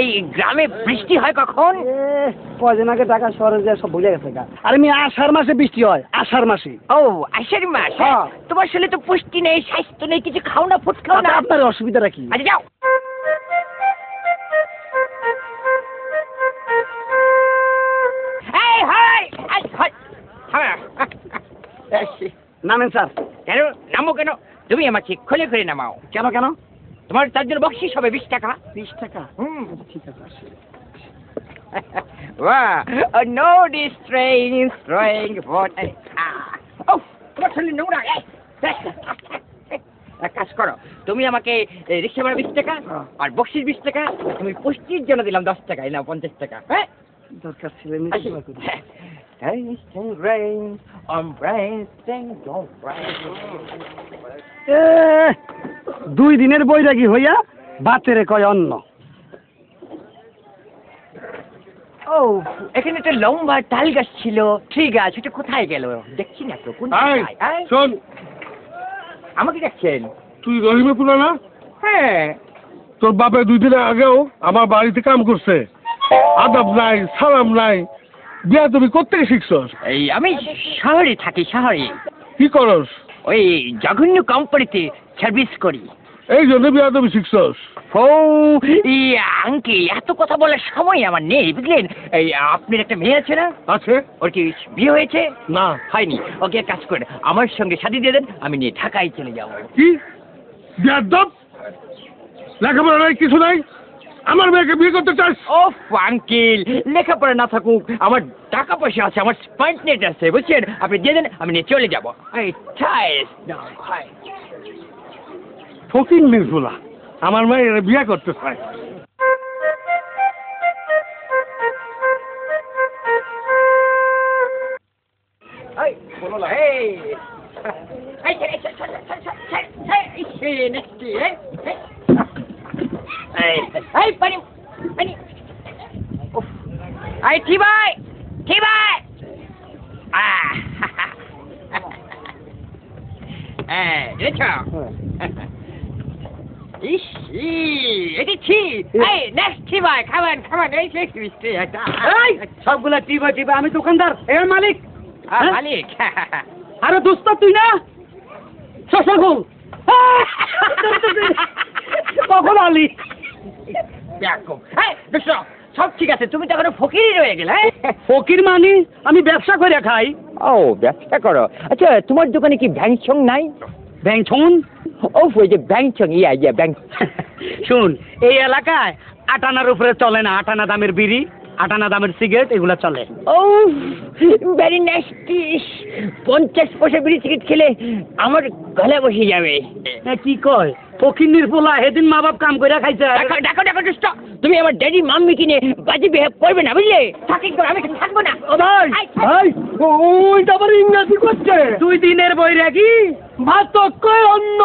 এই গ্রামে বৃষ্টি হয় কখন? কয়দিন আগে ঢাকা শহরে যে সব ভুলে গেছে গা। আর আমি আষাঢ় মাসে বৃষ্টি হয়, আষাঢ় মাসে। ও আষাঢ় মাস। হ্যাঁ। তোমার শরীরে তো পুষ্টি নেই, স্বাস্থ্য নেই, কিছু খাও না, ফুট খাও না। আপনার অসুবিধাটা কি? আচ্ছা যাও। নামেন স্যার। কেন নামো কেন? তুমি আমাকে খুলে খুলে নামাও। কেন কেন? তোমার তার জন্য বকশিস হবে 20 টাকা। 20 টাকা? ঠিক আছে। Wow, no distress, throwing what? Oh, তোমার শরীর নোংরা। এক কাজ করো, তুমি আমাকে রিক্সা ভাড়া 20 টাকা আর বকশিস 20 টাকা, তুমি পুষ্টির জন্য দিলাম 10 টাকা, এই নাও 50 টাকা। হ্যাঁ দরকার ছিল দুই দিনের বৈরাগী হইয়া বাতেরে কয় অন্ন। ও এখানে একটা লম্বা তাল গাছ ছিল, ঠিক আছে, এটা কোথায় গেল দেখছি না তো। কোন শোন, আমাকে দেখছেন? তুই রহিমপুরা না? হ্যাঁ। তোর বাপে 2 দিন আগেও আমার বাড়িতে কাম করছে, আদব নাই, সালাম নাই, বিয়া তুমি কোত্থেকে শিখছস? এই আমি শহরে থাকি, শহরে। কি করস? ওই জঘন্য কোম্পানিতে সার্ভিস করি। এই জন্য বিয়া তুমি শিখছস? ও আঙ্কেল, এত কথা বলার সময় আমার নেই, বুঝলেন? এই আপনার একটা মেয়ে আছে না? আছে। ওর কি বিয়ে হয়েছে? না। হয়নি? ওকে এক কাজ করে আমার সঙ্গে শাদি দিয়ে দেন, আমি নিয়ে ঢাকায় চলে যাবো। কি বেয়াদব, লেখাপড়া নাই, কিছু নাই, আমার মেয়েকে বিয়ে করতে চাস? ও আঙ্কেল, লেখাপড়া না থাকুক, আমার টাকা পয়সা আছে, আমার পয়েন্ট নেট আছে, বুঝছেন? আপনি দিয়ে দেন, আমি নিয়ে চলে যাবো। ফকির মিরফুলা আমার মেয়ের বিয়ে করতে চায়। সবগুলা টিবা টিবা। আমি দোকানদার, এর মালিক। মালিক? আরে দোস্ত তুই না? কখন আলি? সব ঠিক আছে, তুমি তো এখনো ফকিরই রয়ে গেলে। ফকির মানি আমি ব্যবসা করে খাই। ও ব্যবসা করো? আচ্ছা তোমার দোকানে কি ব্যাংচং নাই? ব্যাংছং? ও ওই যে ব্যাংচং, ইয়া ব্যাংক। শুন, এই এলাকায় 8 আনার উপরে চলে না। 8 আনা দামের বিড়ি, 8 আনা দামের সিগারেট এগুলা চলে। ও ভেরি নাইসটি। 50 পয়সা বিড়ি সিগারেট খেলে আমার গলা বসে যাবে। কি কয় ফকিন্নির পোলা? সেদিন মা বাপ কাম করে খাইছে। দেখো দোস্ত, তুমি আমার ড্যাডি মাম্মি কিনে বাজে বিহেভ করবে না, বুঝলে? আমি থাকবো না। ও ভাই ভাই, ওইটা আবার ইংরেজি করছে। 2 দিনের বৈরাগী ভাত কয় অন্য।